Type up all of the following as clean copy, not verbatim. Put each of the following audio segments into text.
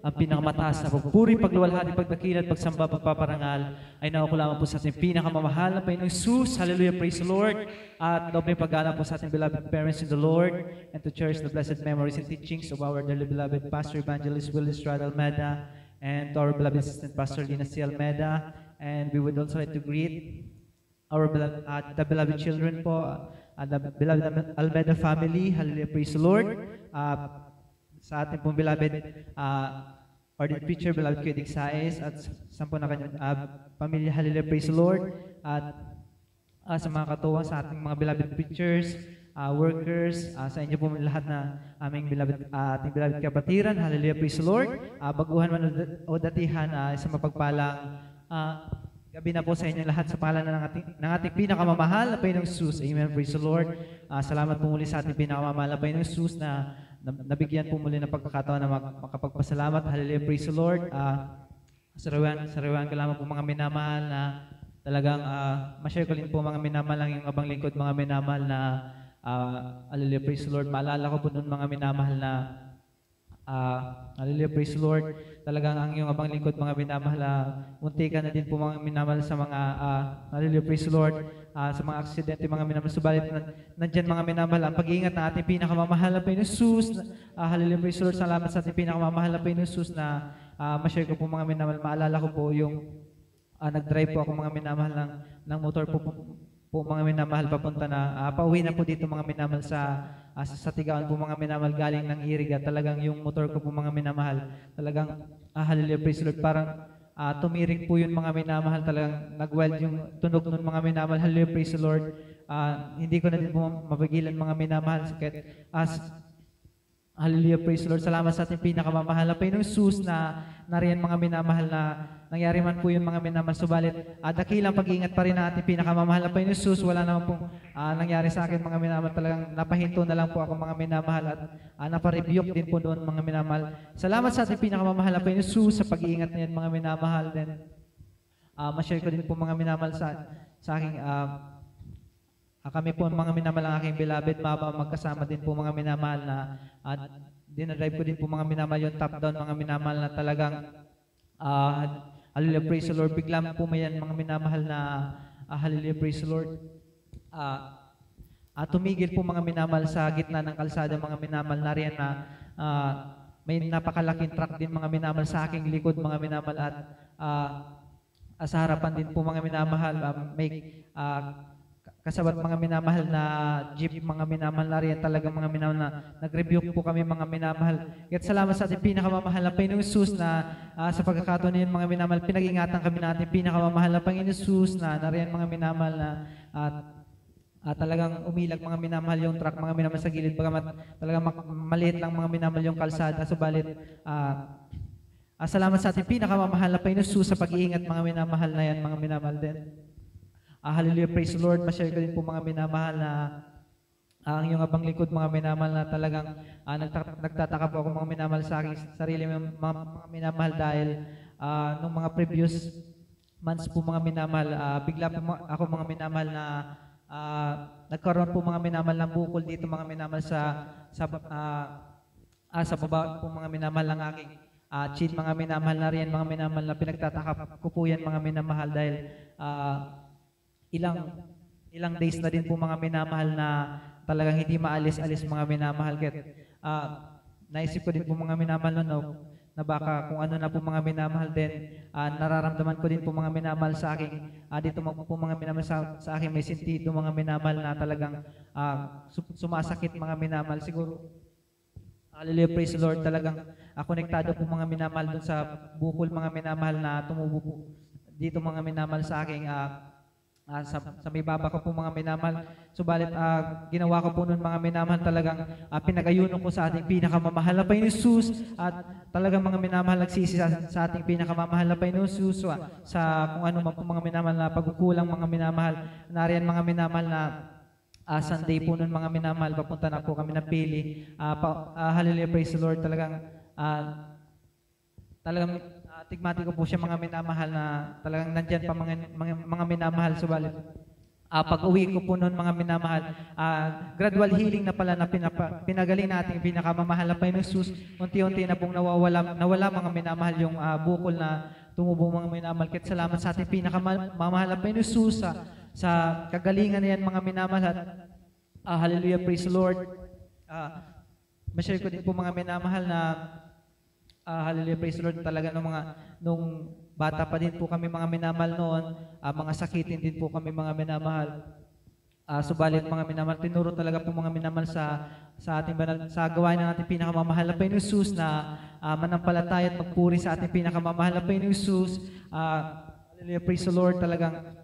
ang pinakamataas na pagpuri, pagluwalhati, pagdakila at pagsamba, pagpaparangal ay nakuha lamang po sa ating pinakamamahal na Panginoong Jesus. Hallelujah, praise the Lord. At doble pag-alam po sa ating beloved parents in the Lord and to cherish the blessed memories and teachings of our dearly beloved Pastor Evangelist Willis Strada Almeida and to our beloved assistant Pastor Lina C. Almeida. And we would also like to greet our beloved, the beloved children po, the beloved Almeida family. Hallelujah, praise the Lord. Sa ating pong beloved ordained preacher, beloved Kuya Dick Saez, at sa po na kanyang pamilya, hallelujah, praise the Lord. At sa mga katuwang sa ating mga beloved preachers, workers, sa inyo po lahat na aming ating beloved kapatiran, hallelujah, praise the Lord. Baguhan man o datihan, isang mapagpalang gabi na po sa inyo lahat sa pangalan ng ating pinakamamahal na Panginoong Jesus. Amen, praise the Lord. Salamat po muli sa ating pinakamamahal na Panginoong Jesus na nabigyan po muli ng pagkakataon na makapagpasalamat. Hallelujah, praise the Lord. Sarawan ka lamang po mga minamahal na talagang ma-share ko rin po mga minamahal lang yung abang lingkod, mga minamahal na hallelujah, praise the Lord. Maalala ko po noon mga minamahal na hallelujah, praise the Lord. Talagang ang iyong abang lingkod, mga minamahal, munti ka na din po mga minamahal sa mga hallelujah, praise the Lord. Sa mga aksidente, mga minamahal, subalit nandyan mga minamahal, ang pag-iingat na ating pinakamamahal na Panginoon Jesus. Hallelujah, praise the Lord. Salamat sa ating pinakamamahal na Panginoon Jesus na ma-share ko po mga minamahal. Maalala ko po yung nag-drive po ako mga minamahal ng motor po mga minamahal papunta na pauwi na po dito mga minamahal sa Tigaon po mga minamahal galing ng Iriga. Talagang yung motor ko po mga minamahal, talagang hallelujah, praise the Lord, parang tumirik po yun mga minamahal, talagang nag-weld yung tunog nun mga minamahal. Hallelujah, praise the Lord. Hindi ko na din po mapigilan mga minamahal. Hallelujah, praise the Lord. Salamat sa ating pinakamamahal na Panginoong Jesus na nariyan mga minamahal na nangyari man po yung mga minamahal. Subalit, dakilang pag-iingat pa rin na ating pinakamamahal na Panginoong Jesus. Wala naman pong nangyari sa akin mga minamahal. Talagang napahinto na lang po ako mga minamahal at naparebuke din po doon mga minamahal. Salamat sa ating pinakamamahal na Panginoong Jesus sa pag-iingat niyan mga minamahal. Then, ma-share ko din po mga minamahal sa aking kami po mga minamahal ang aking beloved mama, magkasama din po mga minamahal na dinadrive ko din po mga minamahal yung top down mga minamahal na talagang hallelujah, praise the Lord. Bigla po may yan mga minamahal na hallelujah, praise the Lord. Tumigil po mga minamahal sa gitna ng kalsada mga minamahal na riyan na may napakalaking truck din mga minamahal sa aking likod mga minamahal at sa harapan din po mga minamahal may kasabat mga minamahal na jeep mga minamahal na riyan, talagang mga minamahal na nag-rebuke po kami mga minamahal. At salamat sa ating pinakamamahal na Panginoong Jesus na sa pagkakataon niyon mga minamahal, pinag-ingatan kami natin pinakamamahal na Panginoong Jesus na nariyan mga minamahal na talagang umilag mga minamahal yung truck mga minamahal sa gilid, bagamat talagang maliit lang mga minamahal yung kalsada. Subalit salamat sa ating pinakamamahal na Panginoong Jesus sa pag-iingat mga minamahal na yan mga minamahal din. Hallelujah, praise the Lord. Ma-share ko din po mga minamahal na ang iyong abang likod mga minamahal na talagang nagtataka po ako mga minamahal sa aking sarili mga minamahal dahil nung mga previous months po mga minamahal, bigla po ako mga minamahal na nagkaroon po mga minamahal ng bukol dito mga minamahal sa baba po mga minamahal ng aking chin mga minamahal na riyan mga minamahal na pinagtataka ko po yan mga minamahal dahil ilang days na din po mga minamahal na talagang hindi maalis-alis mga minamahal. Naisip ko din po mga minamahal na baka kung ano na po mga minamahal din, nararamdaman ko din po mga minamahal sa aking, dito po mga minamahal sa aking may sentido mga minamahal na talagang sumasakit mga minamahal. Siguro, hallelujah, praise the Lord, talagang konektado po mga minamahal dun sa bukol mga minamahal na tumubo po dito mga minamahal sa aking sa may baba ko po mga minamahal. Subalit ginawa ko po noon mga minamahal, talagang pinag-ayuno ko sa ating pinakamamahal na Panginoon Jesus at talagang mga minamahal nagsisi sa ating pinakamamahal na Panginoon Jesus sa kung ano man po mga minamahal na pagkukulang mga minamahal. Nariyan mga minamahal na Sunday po noon mga minamahal, papunta na po kami ng Pili. Hallelujah, praise the Lord. Talagang tigmati ko po siya mga minamahal na talagang nandyan pa mga minamahal. Subalit Pag-uwi ko po noon mga minamahal, gradual healing na pala na pinagaling natin pinakamamahal na Panginoong Jesus. Unti-unti na pong nawala mga minamahal yung bukol na tumubo mga minamahal. Kaya salamat sa ating pinakamamahal na Panginoong Jesus sa kagalingan na yan mga minamahal. At hallelujah, praise the Lord. Ma-share ko din po mga minamahal na hallelujah, praise the Lord talaga nung bata pa din po kami mga minamahal noon, mga sakitin din po kami mga minamahal. Subalit mga minamahal, tinuro talaga po mga minamahal sa ating banal, sa gawain ng ating pinakamamahal na Panginoong Jesus na manampalataya at magpuri sa ating pinakamamahal na Panginoong Jesus. Hallelujah, praise the Lord talagang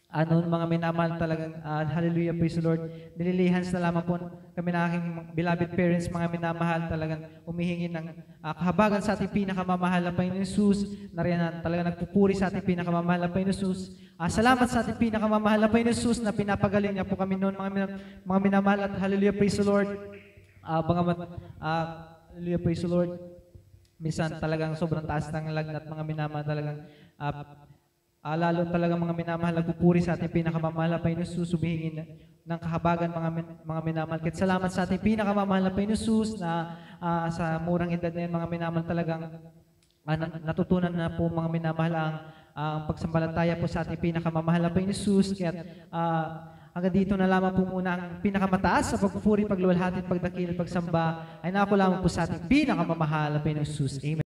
mga minamahal talagang hallelujah, praise the Lord. Nililihans na lamang po kami na aking beloved parents, mga minamahal, talagang umihingi ng kahabagan sa ating pinakamamahal na Panginoong Jesus, na rin talagang nagpupuri sa ating pinakamamahal na Panginoong Jesus. Salamat sa ating pinakamamahal na Panginoong Jesus na pinapagaling niya po kami noon, mga minamahal, at hallelujah, praise the Lord. Hallelujah, praise the Lord. Minsan talagang sobrang taas ng lagnat, mga minamahal, talagang lalo talaga mga minamahal, nagpupuri sa ating pinakamamahal na Panginoon Jesus, humihingin ng kahabagan mga minamahal. Kaya salamat sa ating pinakamamahal na Panginoon Jesus na sa murang edad na yan, mga minamahal, talagang natutunan na po mga minamahal ang pagsambalataya po sa ating pinakamamahal na Panginoon Jesus. Kaya hanggang dito na lamang po muna ang pinakamataas sa pagpupuri, pagluwalhati, pagdakil, pagsamba ay nako lamang po sa ating pinakamamahal na Panginoon Jesus. Amen.